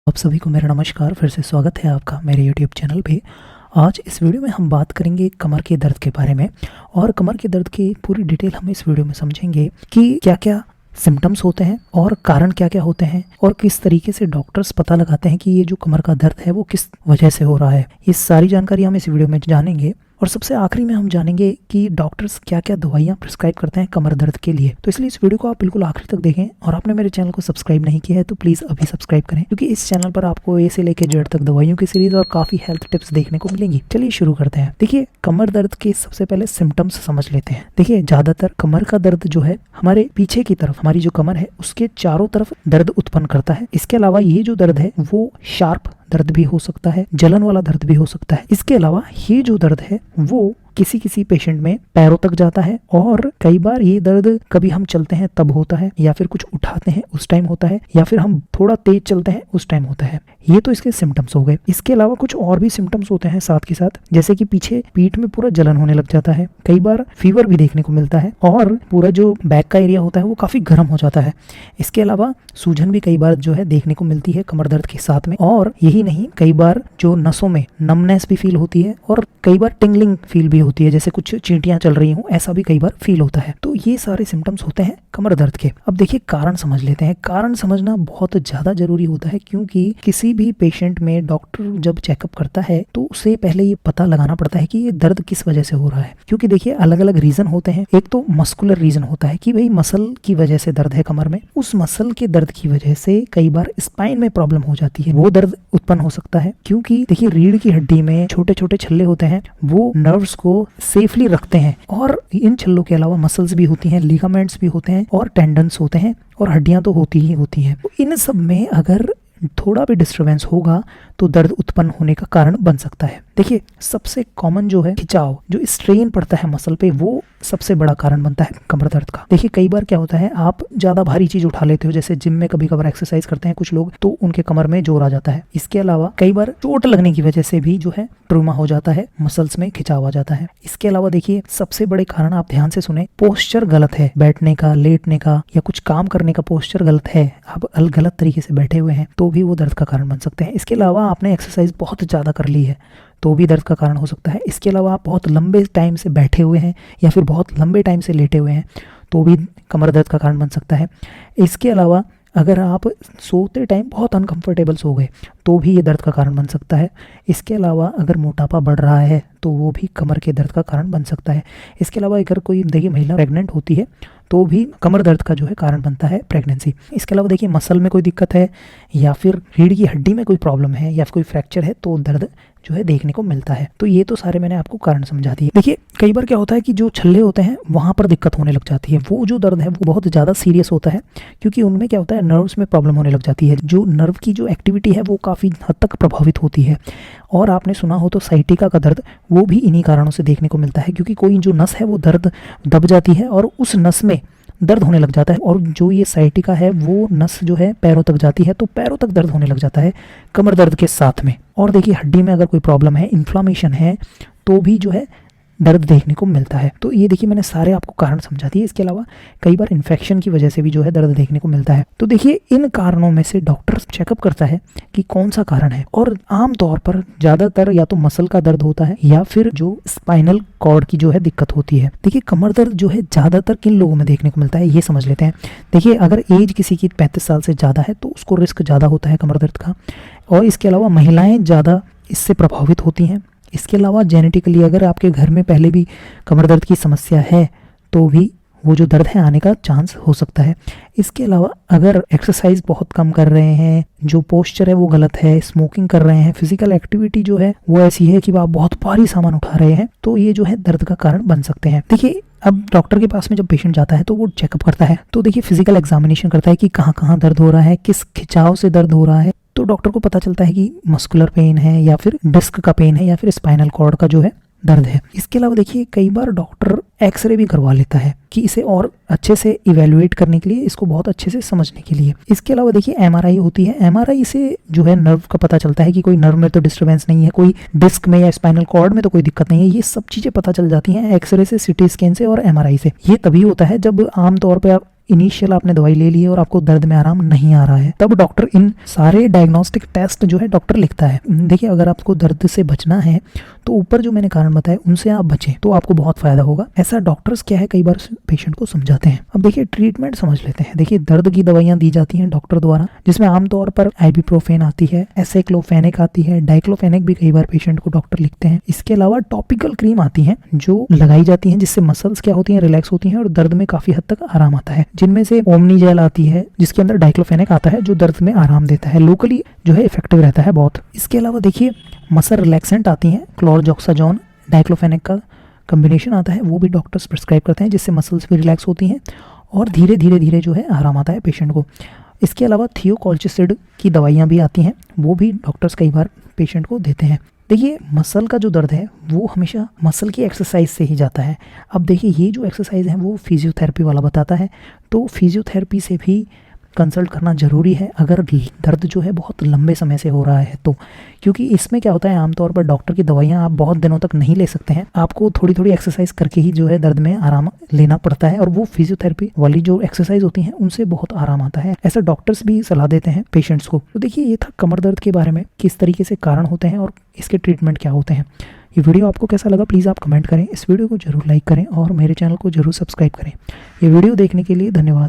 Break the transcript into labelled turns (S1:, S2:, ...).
S1: आप सभी को मेरा नमस्कार। फिर से स्वागत है आपका मेरे यूट्यूब चैनल पे। आज इस वीडियो में हम बात करेंगे कमर के दर्द के बारे में, और कमर के दर्द की पूरी डिटेल हम इस वीडियो में समझेंगे कि क्या क्या सिम्टम्स होते हैं और कारण क्या क्या होते हैं, और किस तरीके से डॉक्टर्स पता लगाते हैं कि ये जो कमर का दर्द है वो किस वजह से हो रहा है। ये सारी जानकारी हम इस वीडियो में जानेंगे, और सबसे आखिरी में हम जानेंगे कि डॉक्टर्स क्या क्या दवाइयाँ प्रिस्क्राइब करते हैं कमर दर्द के लिए। तो इसलिए इस वीडियो को आप बिल्कुल आखिर तक देखें, और आपने मेरे चैनल को सब्सक्राइब नहीं किया है तो प्लीज़ अभी सब्सक्राइब करें, क्योंकि इस चैनल पर आपको ए से लेकर जेड तक दवाइयों की सीरीज और काफ़ी हेल्थ टिप्स देखने को मिलेंगी। चलिए शुरू करते हैं। देखिए, कमर दर्द के सबसे पहले सिम्टम्स समझ लेते हैं। देखिए, ज़्यादातर कमर का दर्द जो है हमारे पीछे की तरफ, हमारी जो कमर है उसके चारों तरफ दर्द उत्पन्न करता है। इसके अलावा ये जो दर्द है वो शार्प दर्द भी हो सकता है, जलन वाला दर्द भी हो सकता है। इसके अलावा ये जो दर्द है वो किसी किसी पेशेंट में पैरों तक जाता है, और कई बार ये दर्द कभी हम चलते हैं तब होता है, या फिर कुछ उठाते हैं उस टाइम होता है, या फिर हम थोड़ा तेज चलते हैं उस टाइम होता है। ये तो इसके सिम्टम्स हो गए। इसके अलावा कुछ और भी सिम्टम्स होते हैं साथ के साथ, जैसे कि पीछे पीठ में पूरा जलन होने लग जाता है, कई बार फीवर भी देखने को मिलता है, और पूरा जो बैक का एरिया होता है वो काफी गर्म हो जाता है। इसके अलावा सूजन भी कई बार जो है देखने को मिलती है कमर दर्द के साथ में। और यही नहीं, कई बार जो नसों में नमनेस भी फील होती है, और कई बार टिंगलिंग फील भी होती है, जैसे कुछ चींटियां चल रही हों, ऐसा भी कई बार फील होता है। तो ये सारे सिम्टम्स होते हैं कमर दर्द के। अब देखिए, कारण समझ लेते हैं। कारण समझना बहुत ज्यादा जरूरी होता है, क्योंकि किसी भी पेशेंट में डॉक्टर जब चेकअप करता है तो उसे पहले ये पता लगाना पड़ता है कि ये दर्द किस वजह से हो रहा है। क्योंकि देखिए, अलग अलग रीजन होते हैं। एक तो मस्कुलर रीजन होता है कि भाई मसल की वजह से दर्द है कमर में, उस मसल के दर्द की वजह से कई बार स्पाइन में प्रॉब्लम हो जाती है, वो दर्द उत्पन्न हो सकता है। क्योंकि देखिए, रीढ़ की हड्डी में छोटे छोटे छल्ले होते हैं, वो नर्व्स को सेफली रखते हैं, और इन छल्लों के अलावा मसल्स भी होती हैं, लिगामेंट्स भी होते हैं, और टेंडन्स होते हैं, और हड्डियां तो होती ही होती हैं। तो इन सब में अगर थोड़ा भी डिस्टरबेंस होगा तो दर्द उत्पन्न होने का कारण बन सकता है। देखिए, सबसे कॉमन जो है खिंचाव, जो स्ट्रेन पड़ता है मसल पे, वो सबसे बड़ा कारण बनता है कमर दर्द का। देखिए, कई बार क्या होता है, आप ज्यादा भारी चीज उठा लेते हो, जैसे जिम में कभी कभार एक्सरसाइज करते हैं कुछ लोग, तो उनके कमर में जोर आ जाता है। इसके अलावा कई बार चोट लगने की वजह से भी जो है ट्रूमा हो जाता है, मसल्स में खिंचाव आ जाता है। इसके अलावा देखिए, सबसे बड़े कारण आप ध्यान से सुने, पोस्चर गलत है, बैठने का, लेटने का, या कुछ काम करने का पोस्चर गलत है, आप गलत तरीके से बैठे हुए हैं तो भी वो दर्द का कारण बन सकते हैं। इसके अलावा आपने एक्सरसाइज बहुत ज्यादा कर ली है तो भी दर्द का कारण हो सकता है। इसके अलावा आप बहुत लंबे टाइम से बैठे हुए हैं, या फिर बहुत लंबे टाइम से लेटे हुए हैं तो भी कमर दर्द का कारण बन सकता है। इसके अलावा अगर आप सोते टाइम बहुत अनकंफर्टेबल सो गए तो भी ये दर्द का कारण बन सकता है। इसके अलावा अगर मोटापा बढ़ रहा है तो वो भी कमर के दर्द का कारण बन सकता है। इसके अलावा अगर कोई देखिए महिला प्रेग्नेंट होती है तो भी कमर दर्द का जो है कारण बनता है प्रेगनेंसी। इसके अलावा देखिए, मसल में कोई दिक्कत है, या फिर रीढ़ की हड्डी में कोई प्रॉब्लम है, या फिर कोई फ्रैक्चर है, तो दर्द जो है देखने को मिलता है। तो ये तो सारे मैंने आपको कारण समझा दिए। देखिए, कई बार क्या होता है कि जो छल्ले होते हैं वहां पर दिक्कत होने लग जाती है, वो जो दर्द है वो बहुत ज्यादा सीरियस होता है, क्योंकि उनमें क्या होता है, नर्व्स में प्रॉब्लम होने लग जाती है, जो नर्व की जो एक्टिविटी है वो काफी हद तक प्रभावित होती है। और आपने सुना हो तो साइटिका का दर्द, वो भी इन्हीं कारणों से देखने को मिलता है, क्योंकि कोई जो नस है वो दर्द दब जाती है और उस नस में दर्द होने लग जाता है, और जो ये साइटिका है वो नस जो है पैरों तक जाती है, तो पैरों तक दर्द होने लग जाता है कमर दर्द के साथ में। और देखिए, हड्डी में अगर कोई प्रॉब्लम है, इन्फ्लामेशन है, तो भी जो है दर्द देखने को मिलता है। तो ये देखिए, मैंने सारे आपको कारण समझा दिए। इसके अलावा कई बार इन्फेक्शन की वजह से भी जो है दर्द देखने को मिलता है। तो देखिए, इन कारणों में से डॉक्टर चेकअप करता है कि कौन सा कारण है, और आमतौर पर ज्यादातर या तो मसल का दर्द होता है, या फिर जो स्पाइनल कॉर्ड की जो है दिक्कत होती है। देखिए, कमर दर्द जो है ज्यादातर किन लोगों में देखने को मिलता है ये समझ लेते हैं। देखिए, अगर एज किसी की 35 साल से ज्यादा है तो उसको रिस्क ज्यादा होता है कमर दर्द का, और इसके अलावा महिलाएं ज्यादा इससे प्रभावित होती हैं। इसके अलावा जेनेटिकली अगर आपके घर में पहले भी कमर दर्द की समस्या है तो भी वो जो दर्द है आने का चांस हो सकता है। इसके अलावा अगर एक्सरसाइज बहुत कम कर रहे हैं, जो पोस्चर है वो गलत है, स्मोकिंग कर रहे हैं, फिजिकल एक्टिविटी जो है वो ऐसी है कि आप बहुत भारी सामान उठा रहे हैं, तो ये जो है दर्द का कारण बन सकते हैं। देखिए, अब डॉक्टर के पास में जब पेशेंट जाता है तो वो चेकअप करता है, तो देखिए फिजिकल एग्जामिनेशन करता है कि कहाँ कहाँ दर्द हो रहा है, किस खिंचाव से दर्द हो रहा है। तो डॉक्टर को पता चलता है कि मस्कुलर पेन है, या फिर डिस्क का पेन है, या फिर स्पाइनल कॉर्ड का जो है दर्द है। इसके अलावा देखिए, कई बार डॉक्टर एक्सरे भी करवा लेता है कि इसे और अच्छे से इवेल्युएट करने के लिए, इसको बहुत अच्छे से समझने के लिए। इसके अलावा देखिए, एमआरआई होती है। एमआरआई से जो है नर्व का पता चलता है कि कोई नर्व में तो डिस्टर्बेंस नहीं है, कोई डिस्क में या स्पाइनल कॉर्ड में तो कोई दिक्कत नहीं है। ये सब चीजें पता चल जाती हैं एक्सरे से, सिटी स्कैन से और एमआरआई से। ये तभी होता है जब आमतौर पर इनिशियल आपने दवाई ले ली है और आपको दर्द में आराम नहीं आ रहा है, तब डॉक्टर इन सारे डायग्नोस्टिक टेस्ट जो है डॉक्टर लिखता है। देखिए, अगर आपको दर्द से बचना है तो ऊपर जो मैंने कारण बताए उनसे आप बचें तो आपको बहुत फायदा होगा। ऐसा डॉक्टर्स क्या है कई बार पेशेंट को समझाते हैं। अब देखिए ट्रीटमेंट समझ लेते हैं। देखिए, दर्द की दवाइयां दी जाती हैं डॉक्टर द्वारा, जिसमें आमतौर पर आइबुप्रोफेन आती है, एसाइक्लोफेनेक आती है, डाइक्लोफेनेक भी कई बार पेशेंट को डॉक्टर लिखते हैं। इसके अलावा टॉपिकल क्रीम आती है जो लगाई जाती है, जिससे मसल्स क्या होती हैं, रिलैक्स होती हैं और दर्द में काफी हद तक आराम आता है। जिनमें से ओमनी जेल आती है जिसके अंदर डाइक्लोफेनेक आता है जो दर्द में आराम देता है, लोकली जो है इफेक्टिव रहता है बहुत। इसके अलावा देखिए मसल रिलैक्सेंट आती हैं, क्लोरजोक्साजोन डाइक्लोफेनेक का कॉम्बिनेशन आता है, वो भी डॉक्टर्स प्रिस्क्राइब करते हैं, जिससे मसल्स भी रिलैक्स होती हैं और धीरे धीरे जो है आराम आता है पेशेंट को। इसके अलावा थियोकोल्चिसिड की दवाइयाँ भी आती हैं, वो भी डॉक्टर्स कई बार पेशेंट को देते हैं। देखिए, मसल का जो दर्द है वो हमेशा मसल की एक्सरसाइज से ही जाता है। अब देखिए, ये जो एक्सरसाइज है वो फिजियोथेरेपी वाला बताता है, तो फिजियोथेरेपी से भी कंसल्ट करना ज़रूरी है अगर दर्द जो है बहुत लंबे समय से हो रहा है तो। क्योंकि इसमें क्या होता है, आमतौर पर डॉक्टर की दवाइयाँ आप बहुत दिनों तक नहीं ले सकते हैं, आपको थोड़ी थोड़ी एक्सरसाइज करके ही जो है दर्द में आराम लेना पड़ता है, और वो फिजियोथेरेपी वाली जो एक्सरसाइज होती हैं उनसे बहुत आराम आता है। ऐसा डॉक्टर्स भी सलाह देते हैं पेशेंट्स को। तो देखिए, ये था कमर दर्द के बारे में, किस तरीके से कारण होते हैं और इसके ट्रीटमेंट क्या होते हैं। ये वीडियो आपको कैसा लगा प्लीज़ आप कमेंट करें, इस वीडियो को जरूर लाइक करें और मेरे चैनल को जरूर सब्सक्राइब करें। ये वीडियो देखने के लिए धन्यवाद।